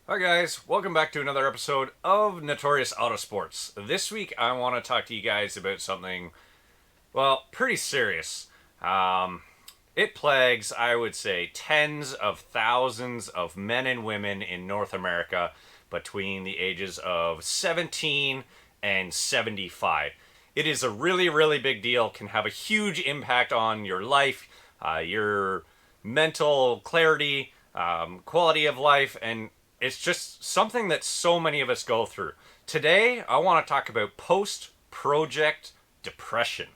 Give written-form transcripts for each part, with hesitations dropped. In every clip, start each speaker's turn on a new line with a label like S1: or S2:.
S1: Hi guys, welcome back to another episode of Notorious Autosports. This week I want to talk to you guys about something, well, pretty serious. It plagues, I would say, tens of thousands of men and women in North America between the ages of 17 and 75. It is a really, really big deal, can have a huge impact on your life, your mental clarity, quality of life, and it's just something that so many of us go through. Today, I want to talk about post project depression.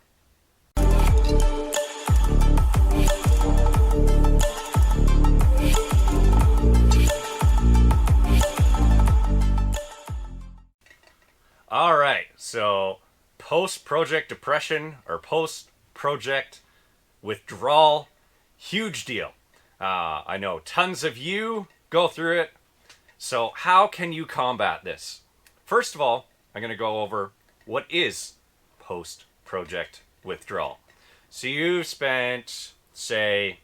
S1: All right, so post project depression or post project withdrawal, huge deal. I know tons of you go through it. So, how can you combat this? First of all, I'm going to go over what is post project withdrawal. So, you've spent, say,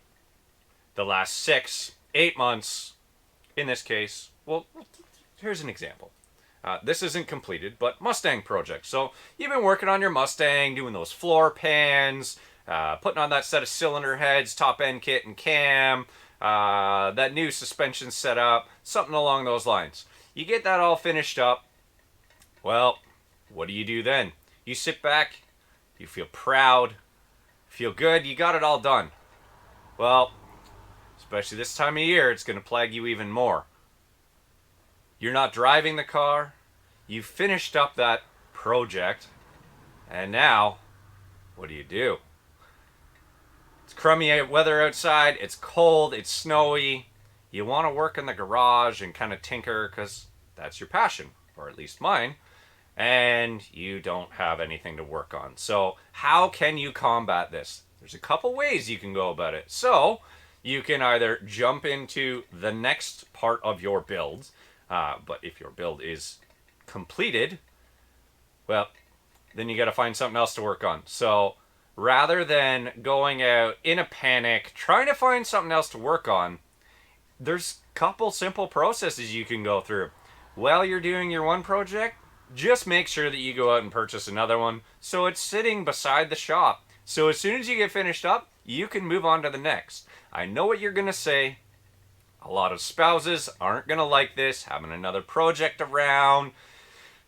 S1: the last 6, 8 months, in this case, well, here's an example. This isn't completed, but Mustang project. So, you've been working on your Mustang, doing those floor pans, putting on that set of cylinder heads, top end kit and cam, that new suspension setup, something along those lines. You get that all finished up. Well, what do you do then? You sit back, you feel proud, feel good, you got it all done. Well, especially this time of year, it's going to plague you even more. You're not driving the car, you finished up that project, and now, what do? It's crummy weather outside, it's cold, it's snowy. You want to work in the garage and kind of tinker because that's your passion, or at least mine, and you don't have anything to work on. So, how can you combat this? There's a couple ways you can go about it. So, you can either jump into the next part of your build, but if your build is completed, well, then you got to find something else to work on. So, rather than going out in a panic, trying to find something else to work on, there's a couple simple processes you can go through. While you're doing your one project, just make sure that you go out and purchase another one so it's sitting beside the shop. So as soon as you get finished up, you can move on to the next. I know what you're going to say. A lot of spouses aren't going to like this, having another project around.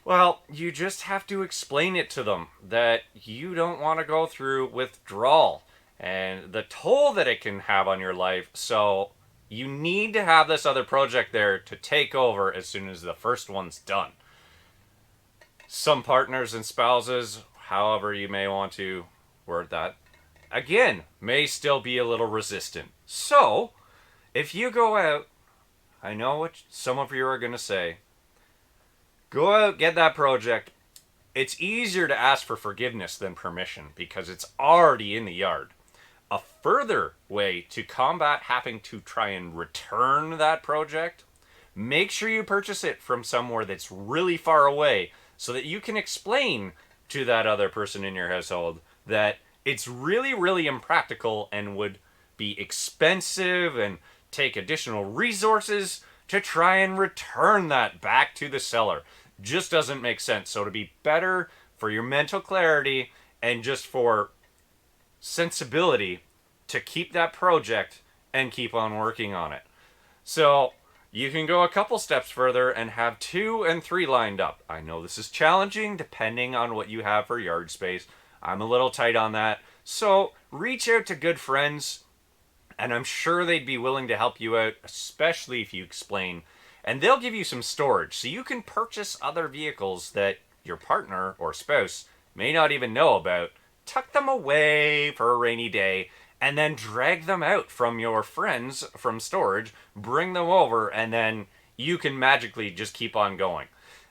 S1: Well, you just have to explain it to them that you don't want to go through withdrawal and the toll that it can have on your life. So you need to have this other project there to take over as soon as the first one's done. Some partners and spouses, however you may want to word that, again, may still be a little resistant. So, if you go out, I know what some of you are going to say, go out, get that project. It's easier to ask for forgiveness than permission because it's already in the yard. A further way to combat having to try and return that project, make sure you purchase it from somewhere that's really far away so that you can explain to that other person in your household that it's really, really impractical and would be expensive and take additional resources to try and return that back to the seller. Just doesn't make sense. So to be better for your mental clarity and just for sensibility to keep that project and keep on working on it. So you can go a couple steps further and have 2 and 3 lined up. I know this is challenging depending on what you have for yard space. I'm a little tight on that. So reach out to good friends and I'm sure they'd be willing to help you out, especially if you explain. And they'll give you some storage so you can purchase other vehicles that your partner or spouse may not even know about. Tuck them away for a rainy day and then drag them out from your friends from storage, bring them over, and then you can magically just keep on going.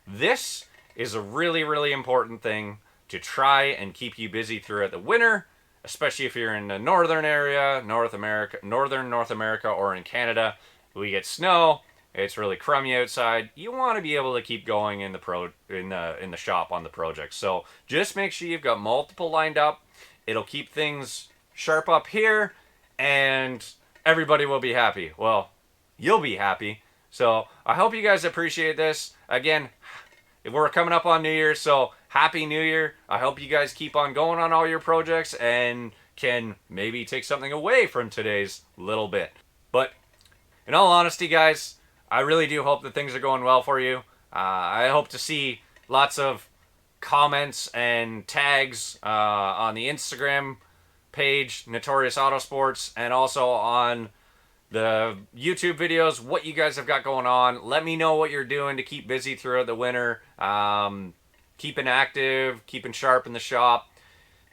S1: This is a really, really important thing to try and keep you busy throughout the winter, especially if you're in the northern area, northern North America, or in Canada. We get snow. It's really crummy outside. You want to be able to keep going in the shop on the project. So just make sure you've got multiple lined up. It'll keep things sharp up here, and everybody will be happy. Well, you'll be happy. So I hope you guys appreciate this. Again, we're coming up on New Year, so Happy New Year. I hope you guys keep on going on all your projects and can maybe take something away from today's little bit. But in all honesty, guys, I really do hope that things are going well for you. I hope to see lots of comments and tags on the Instagram page, Notorious Autosports, and also on the YouTube videos, what you guys have got going on. Let me know what you're doing to keep busy throughout the winter. Keeping active, keeping sharp in the shop.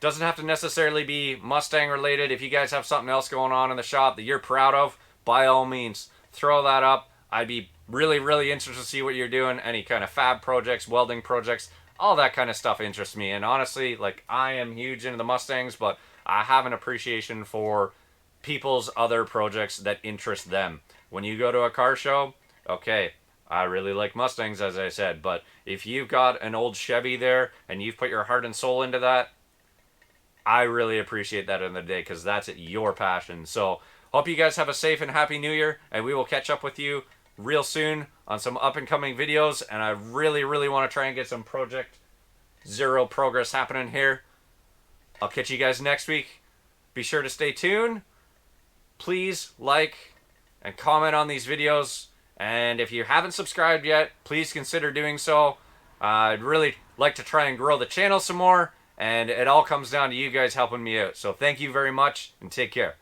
S1: Doesn't have to necessarily be Mustang related. If you guys have something else going on in the shop that you're proud of, by all means, throw that up. I'd be really, really interested to see what you're doing. Any kind of fab projects, welding projects, all that kind of stuff interests me. And honestly, like, I am huge into the Mustangs, but I have an appreciation for people's other projects that interest them. When you go to a car show, okay, I really like Mustangs, as I said, but if you've got an old Chevy there and you've put your heart and soul into that, I really appreciate that in the day, because that's your passion. So hope you guys have a safe and happy New Year, and we will catch up with you real soon on some up and coming videos. And I really, really want to try and get some Project Zero progress happening here. I'll catch you guys next week. Be sure to stay tuned. Please like and comment on these videos. And if you haven't subscribed yet, please consider doing so. I'd really like to try and grow the channel some more. And it all comes down to you guys helping me out. So thank you very much, and take care.